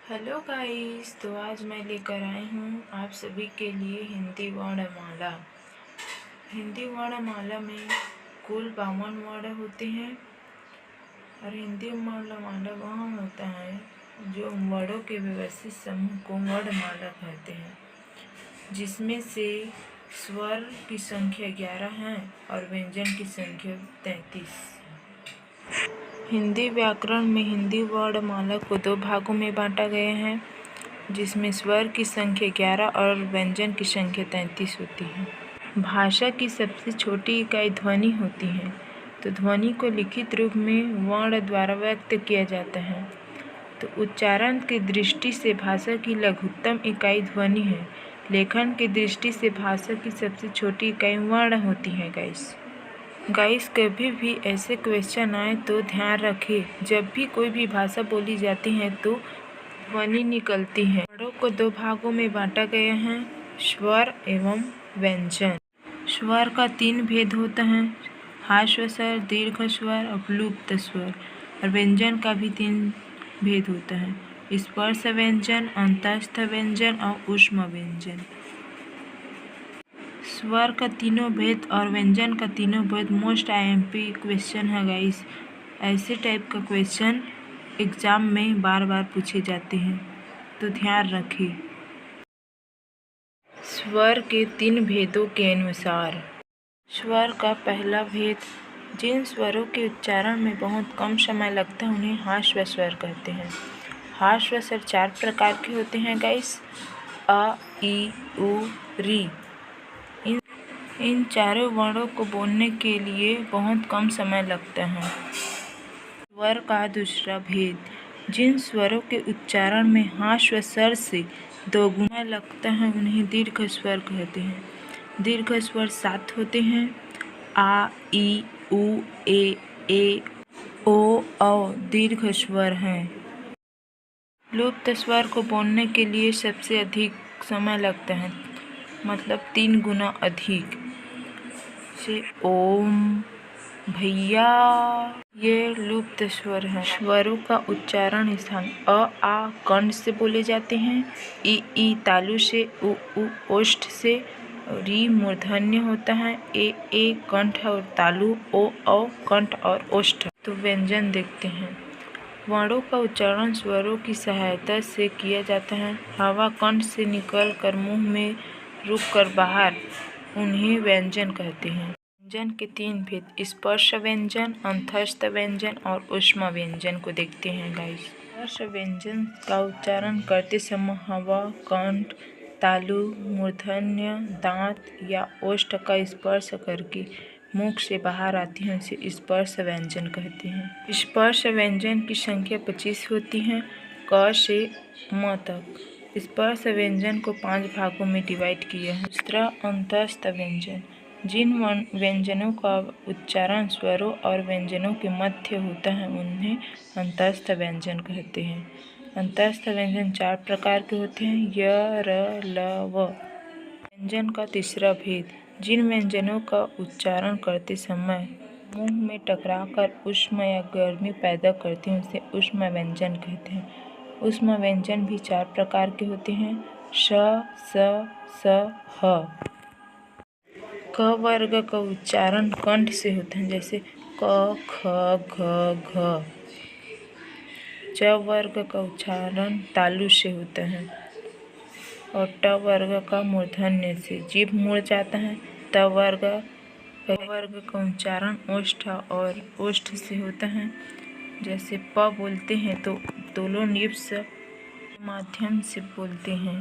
Hello guys, तो आज मैं लेकर आई हूँ आप सभी के लिए हिंदी वर्णमाला। हिंदी वर्णमाला में कुल 52 वर्ण होते हैं और हिंदी वर्णमाला वह होता है जो वर्णों के व्यवस्थित समूह को वर्णमाला कहते हैं, जिसमें से स्वर की संख्या 11 है और व्यंजन की संख्या 33। हिंदी व्याकरण में हिंदी वर्णमाला को 2 भागों में बांटा गया है, जिसमें स्वर की संख्या 11 और व्यंजन की संख्या 33 होती है। भाषा की सबसे छोटी इकाई ध्वनि होती है, तो ध्वनि को लिखित रूप में वर्ण द्वारा व्यक्त किया जाता है। तो उच्चारण की दृष्टि से भाषा की लघुत्तम इकाई ध्वनि है। लेखन की दृष्टि से भाषा की सबसे छोटी इकाई वर्ण होती है। गाइस कभी भी ऐसे क्वेश्चन आए तो ध्यान रखें, जब भी कोई भी भाषा बोली जाती है तो ध्वनि निकलती है। वर्णों को 2 भागों में बांटा गया है, स्वर एवं व्यंजन। स्वर का 3 भेद होता है, ह्रस्व स्वर, दीर्घ स्वर और लुप्त स्वर। और व्यंजन का भी 3 भेद होता है, स्पर्श व्यंजन, अंतस्थ व्यंजन और ऊष्म व्यंजन। स्वर का तीनों भेद और व्यंजन का तीनों भेद मोस्ट IMP क्वेश्चन है गाइस। ऐसे टाइप का क्वेश्चन एग्जाम में बार बार पूछे जाते हैं, तो ध्यान रखिए। स्वर के 3 भेदों के अनुसार। स्वर का पहला भेद, जिन स्वरों के उच्चारण में बहुत कम समय लगता है उन्हें ह्रस्व स्वर कहते हैं। ह्रस्व स्वर 4 प्रकार के होते हैं गाइस, अ, ई, उ, री। इन चारों वर्णों को बोलने के लिए बहुत कम समय लगता है। स्वर का दूसरा भेद, जिन स्वरों के उच्चारण में ह्रस्व स्वर से 2 गुना लगता है उन्हें दीर्घ स्वर कहते हैं। दीर्घ स्वर 7 होते हैं, आ, ई, उ, ए, ओ, औ दीर्घ स्वर हैं। लुप्त स्वर को बोलने के लिए सबसे अधिक समय लगता है, मतलब 3 गुना अधिक। से ओम, भैया, ये लुप्त स्वर है। स्वरों का उच्चारण स्थान अ, आ कंठ से बोले जाते हैं, ई तालु से, उ ओष्ठ से, री मूर्धन्य होता है, ए कंठ और तालु, ओ कंठ और ओष्ठ। तो व्यंजन देखते हैं। वर्णों का उच्चारण स्वरों की सहायता से किया जाता है। हवा कंठ से निकल कर मुंह में रुक कर बाहर, उन्हें व्यंजन कहते हैं। व्यंजन के 3 भेद, स्पर्श व्यंजन, अंतस्थ व्यंजन और ऊष्म व्यंजन को देखते हैं गाइस। स्पर्श व्यंजन का उच्चारण करते समय हवा कंठ, तालु, मूर्धन्य, दांत या ओष्ठ का स्पर्श करके मुख से बाहर आती है, उसे स्पर्श व्यंजन कहते हैं। स्पर्श व्यंजन की संख्या 25 होती है, क से म तक। स्पर्श व्यंजन को 5 भागों में डिवाइड किया है। दूसरा, अंतस्थ व्यंजन, जिन व्यंजनों का उच्चारण स्वरों और व्यंजनों के मध्य होता है उन्हें अंतस्थ व्यंजन कहते हैं। अंतस्थ व्यंजन 4 प्रकार के होते हैं, य, र, ल, व। व्यंजन का तीसरा भेद, जिन व्यंजनों का उच्चारण करते समय मुंह में टकराकर ऊष्मा या गर्मी पैदा करते हैं उसे ऊष्म व्यंजन कहते हैं। ऊष्म व्यंजन भी 4 प्रकार के होते हैं, श, स, ह। क वर्ग का उच्चारण कंठ से होता है, जैसे क, ख, घ, घ। च वर्ग का उच्चारण तालु से होता है और ट वर्ग का मूर्धन्य से। जीभ मुड़ जाता है। त वर्ग का उच्चारण ओष्ठ और ओष्ठ से होता है, जैसे प बोलते हैं तो दोनों निप्स माध्यम से बोलते हैं।